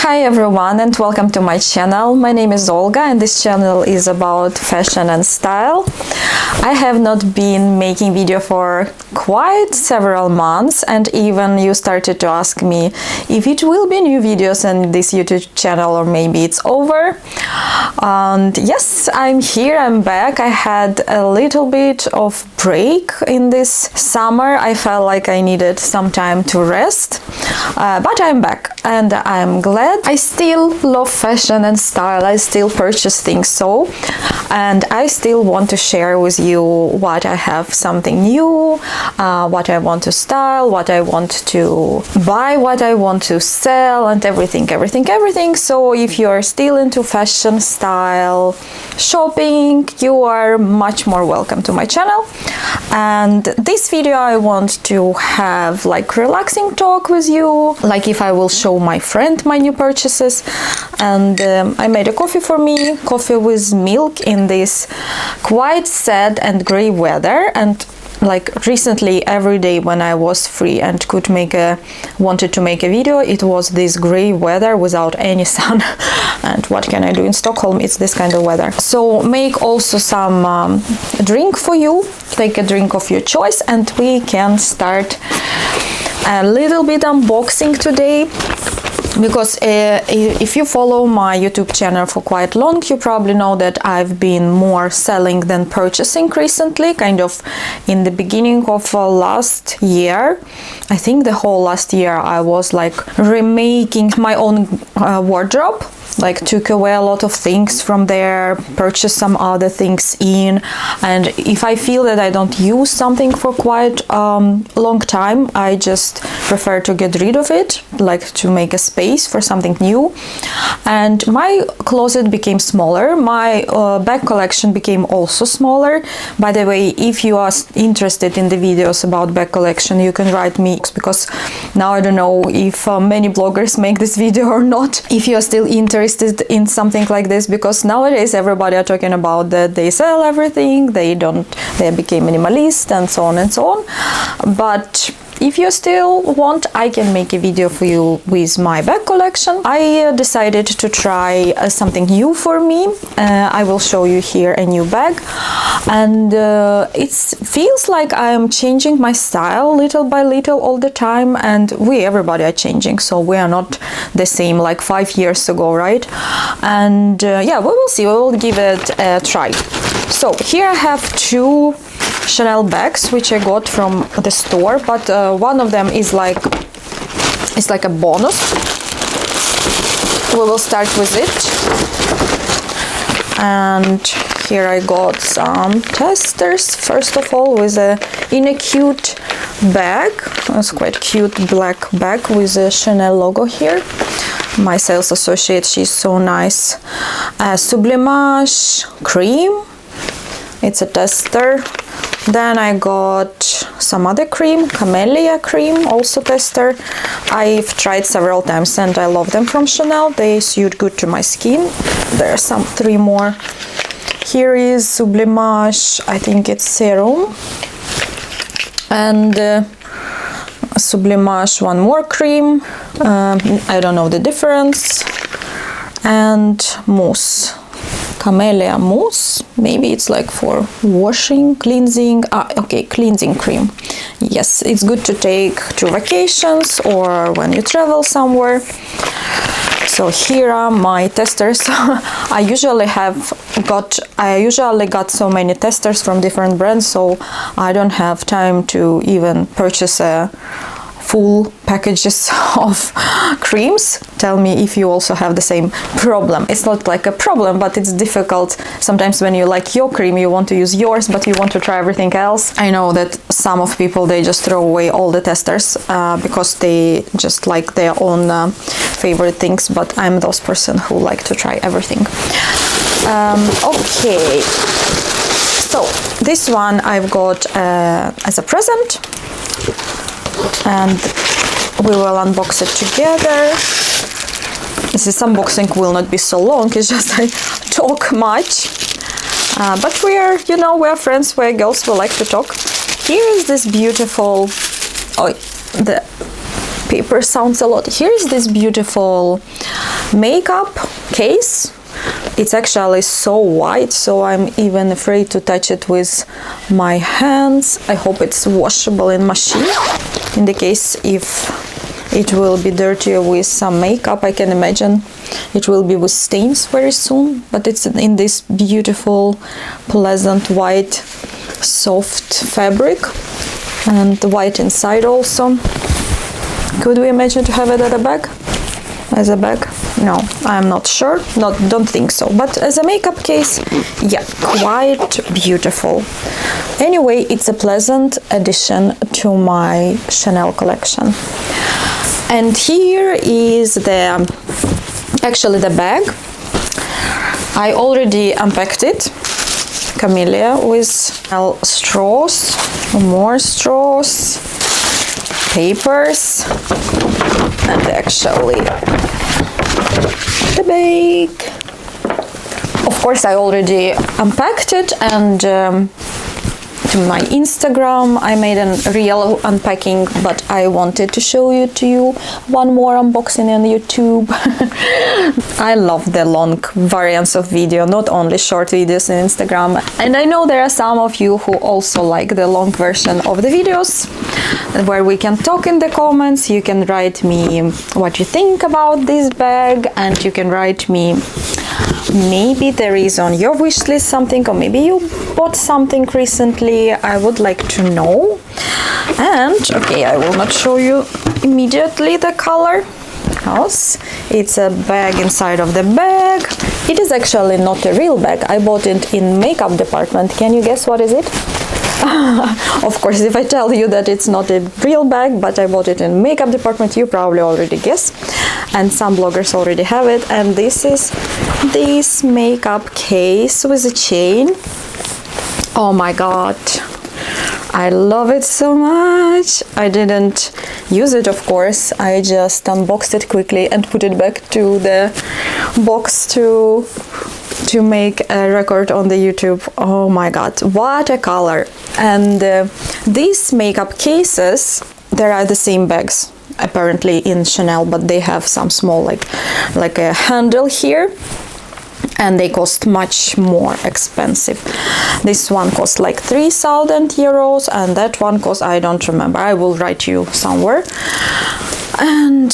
Hi everyone and welcome to my channel. My name is Olga and this channel is about fashion and style. I have not been making video for quite several months, and even you started to ask me if it will be new videos in this YouTube channel or maybe it's over. And yes, I'm here, I'm back. I had a little bit of break in this summer. I felt like I needed some time to rest, but I'm back and I'm glad. I still love fashion and style. I still purchase things and I still want to share with you what I have, something new, what I want to style, what I want to buy, what I want to sell, and everything. So if you are still into fashion, style, shopping, you are much more welcome to my channel. And this video I want to have like relaxing talk with you, like if I will show my friend my new purchases. And I made a coffee for me, coffee with milk in this quite sad and gray weather. And like recently, every day when I was free and wanted to make a video, it was this gray weather without any sun. And what can I do in Stockholm? It's this kind of weather. So make also some drink for you. Take a drink of your choice and we can start a little bit unboxing today. Because if you follow my YouTube channel for quite long, you probably know that I've been more selling than purchasing recently. Kind of in the beginning of last year, I think the whole last year, I was like remaking my own wardrobe. Like took away a lot of things from there, purchased some other things in, and if I feel that I don't use something for quite long time, I just prefer to get rid of it, like to make a space for something new. And my closet became smaller, my bag collection became also smaller. By the way, if you are interested in the videos about bag collection, you can write me, because now I don't know if many bloggers make this video or not. If you are still interested in something like this, because nowadays everybody are talking about that they sell everything, they became minimalist and so on and so on. But if you still want, I can make a video for you with my bag collection. I decided to try something new for me. I will show you here a new bag, and it feels like I am changing my style little by little all the time, and everybody are changing, so we are not the same like 5 years ago, right? And yeah, we will see, we will give it a try. So here I have two Chanel bags which I got from the store, but one of them is like a bonus. We will start with it. And here I got some testers first of all, in a cute bag. It's quite cute black bag with a Chanel logo here. My sales associate, she's so nice. Sublimage cream. It's a tester. Then I got some other cream, Camellia cream, also tester. I've tried several times and I love them from Chanel. They suit good to my skin. There are some 3 more. Here is Sublimage, I think it's serum. And Sublimage one more cream. I don't know the difference. And mousse. Camellia mousse, maybe it's like for washing, cleansing. Okay, cleansing cream. Yes, it's good to take to vacations or when you travel somewhere. So here are my testers. I usually got so many testers from different brands, so I don't have time to even purchase full packages of creams. Tell me if you also have the same problem. It's not like a problem, but it's difficult sometimes when you like your cream, you want to use yours, but you want to try everything else. I know that some of people, they just throw away all the testers because they just like their own favorite things, but I'm those person who like to try everything. Okay, so this one I've got as a present, and we will unbox it together. This unboxing will not be so long, it's just I talk much, but we are friends, we're girls, we like to talk. Here is this beautiful, the paper sounds a lot. Here is this beautiful makeup case. It's actually so white, so I'm even afraid to touch it with my hands. I hope it's washable in machine. In the case if it will be dirty with some makeup, I can imagine it will be with stains very soon. But it's in this beautiful, pleasant white, soft fabric, and the white inside also. Could we imagine to have it as a bag? As a bag? No, I'm not sure. Don't think so. But as a makeup case, yeah, quite beautiful. Anyway, it's a pleasant addition to my Chanel collection. And here is actually the bag. I already unpacked it. Camellia with straws, more straws, papers, and actually the bag. Of course, I already unpacked it, and to my Instagram I made a real unpacking, but I wanted to show to you one more unboxing on YouTube. I love the long variants of video, not only short videos on Instagram. And I know there are some of you who also like the long version of the videos, where we can talk in the comments. You can write me what you think about this bag, and you can write me maybe there is on your wish list something, or maybe you bought something recently. I would like to know. And okay, I will not show you immediately the color, because it's a bag inside of the bag. It is actually not a real bag. I bought it in makeup department. Can you guess what is it? Of course, if I tell you that it's not a real bag, but I bought it in makeup department, you probably already guess, and some bloggers already have it. And this is this makeup case with a chain. Oh my god, I love it so much. I didn't use it, of course. I just unboxed it quickly and put it back to the box to make a record on the YouTube. Oh my god, what a color. And these makeup cases, there are the same bags apparently in Chanel, but they have some small like a handle here, and they cost much more expensive. This one costs like 3,000 euros, and that one costs, I don't remember, I will write you somewhere. And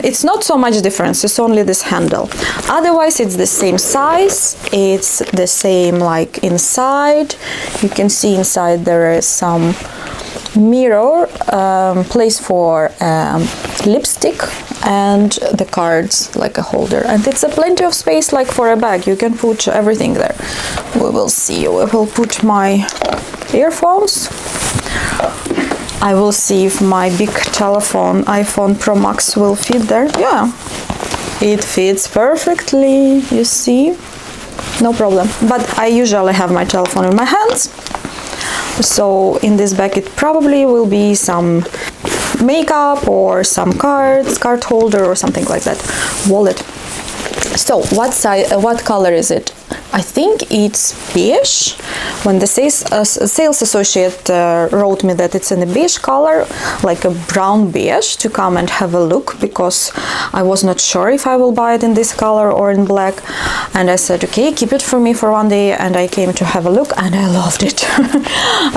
it's not so much difference, it's only this handle. Otherwise it's the same size, it's the same like inside. You can see inside there is some mirror, place for lipstick, and the cards like a holder, and it's a plenty of space like for a bag. You can put everything there. We will see. We will put my earphones. I will see if my big telephone, iPhone Pro Max, will fit there. Yeah, it fits perfectly, you see, no problem. But I usually have my telephone in my hands, so in this bag it probably will be some makeup or some cards, card holder or something like that, wallet. So what color is it? I think it's beige. When the sales associate wrote me that it's in a beige color, like a brown beige, to come and have a look, because I was not sure if I will buy it in this color or in black. And I said, okay, keep it for me for one day, and I came to have a look, and I loved it.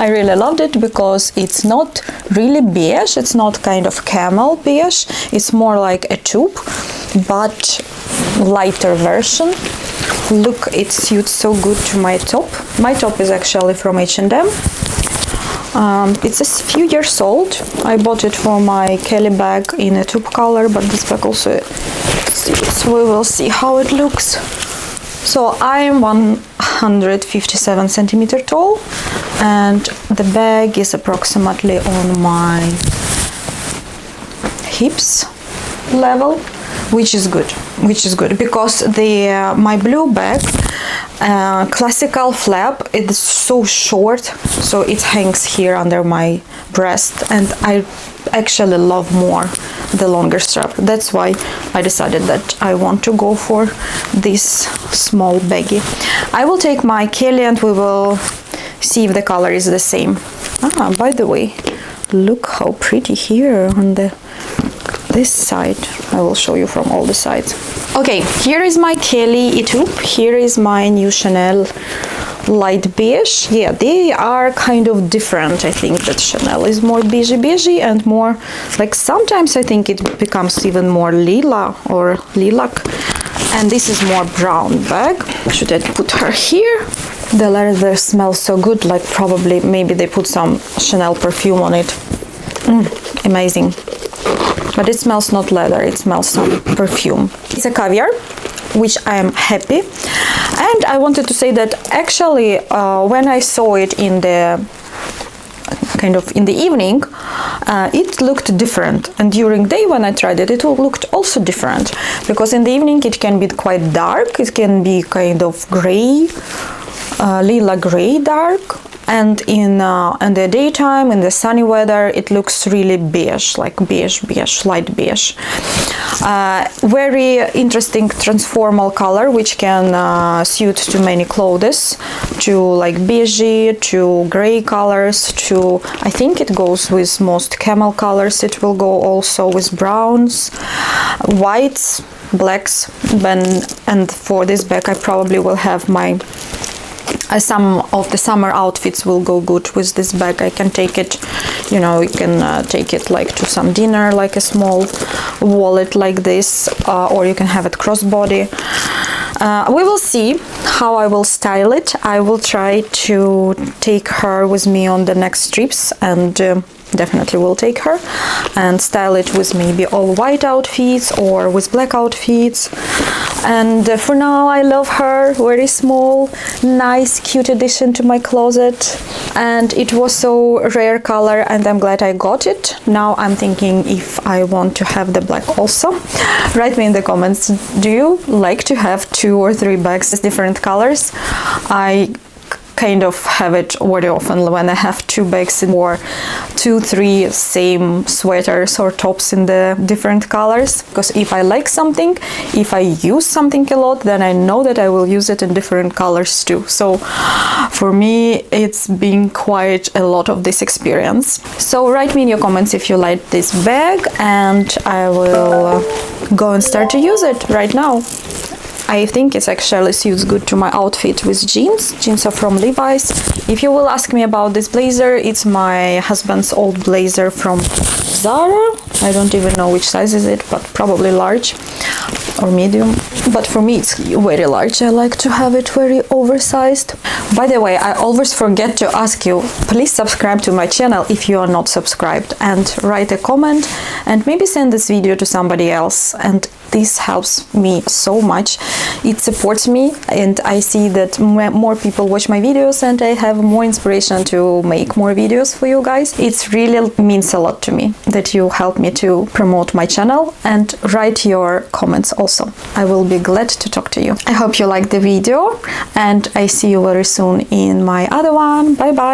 I really loved it, because it's not really beige, it's not kind of camel beige, it's more like a taupe, but lighter version. Look, it suits so good to my top. My top is actually from H&M. It's a few years old. I bought it for my Kelly bag in a taupe color, but this bag also suits. We will see how it looks. So I'm 157 centimeter tall, and the bag is approximately on my hips level, which is good, because the my blue bag classical flap is so short, so it hangs here under my breast, and I actually love more the longer strap. That's why I decided that I want to go for this small baggie. I will take my Kelly and we will see if the color is the same. By the way, look how pretty here on the this side. I will show you from all the sides. Okay, here is my Kelly Etoupe. Here is my new Chanel light beige. Yeah, they are kind of different. I think that Chanel is more beigey and more like, sometimes I think it becomes even more lila or lilac, and this is more brown bag. Should I put her here? The leather smells so good, like probably maybe they put some Chanel perfume on it. Amazing. But it smells not leather, it smells some perfume. It's a caviar, which I am happy. And I wanted to say that actually when I saw it in the kind of in the evening, it looked different, and during day when I tried it, it looked also different, because in the evening it can be quite dark, it can be kind of gray, lila gray dark, and in the daytime, in the sunny weather, it looks really beige, like beige, light beige. Very interesting transformal color, which can suit to many clothes, to like beige, to gray colors, to, I think it goes with most camel colors. It will go also with browns, whites, blacks, and for this bag I probably will have my some of the summer outfits will go good with this bag. I can take it, you know, you can take it like to some dinner, like a small wallet like this, or you can have it crossbody. We will see how I will style it. I will try to take her with me on the next trips, and definitely will take her and style it with maybe all white outfits or with black outfits. And for now I love her. Very small, nice, cute addition to my closet, and it was so rare color, and I'm glad I got it. Now I'm thinking if I want to have the black also. Write me in the comments, do you like to have 2 or 3 bags with different colors? I kind of have it very often when I have 2 bags or 2-3 same sweaters or tops in the different colors, because if I like something, if I use something a lot, then I know that I will use it in different colors too. So for me it's been quite a lot of this experience. So write me in your comments if you like this bag, and I will go and start to use it right now. I think it actually suits good to my outfit with jeans. Jeans are from Levi's. If you will ask me about this blazer, it's my husband's old blazer from Zara. I don't even know which size is it, but probably large or medium. But for me it's very large. I like to have it very oversized. By the way, I always forget to ask you, please subscribe to my channel if you are not subscribed, and write a comment and maybe send this video to somebody else. And this helps me so much. It supports me, and I see that more people watch my videos, and I have more inspiration to make more videos for you guys. It really means a lot to me that you help me to promote my channel, and write your comments also. I will be glad to talk to you. I hope you liked the video, and I see you very soon in my other one. Bye bye.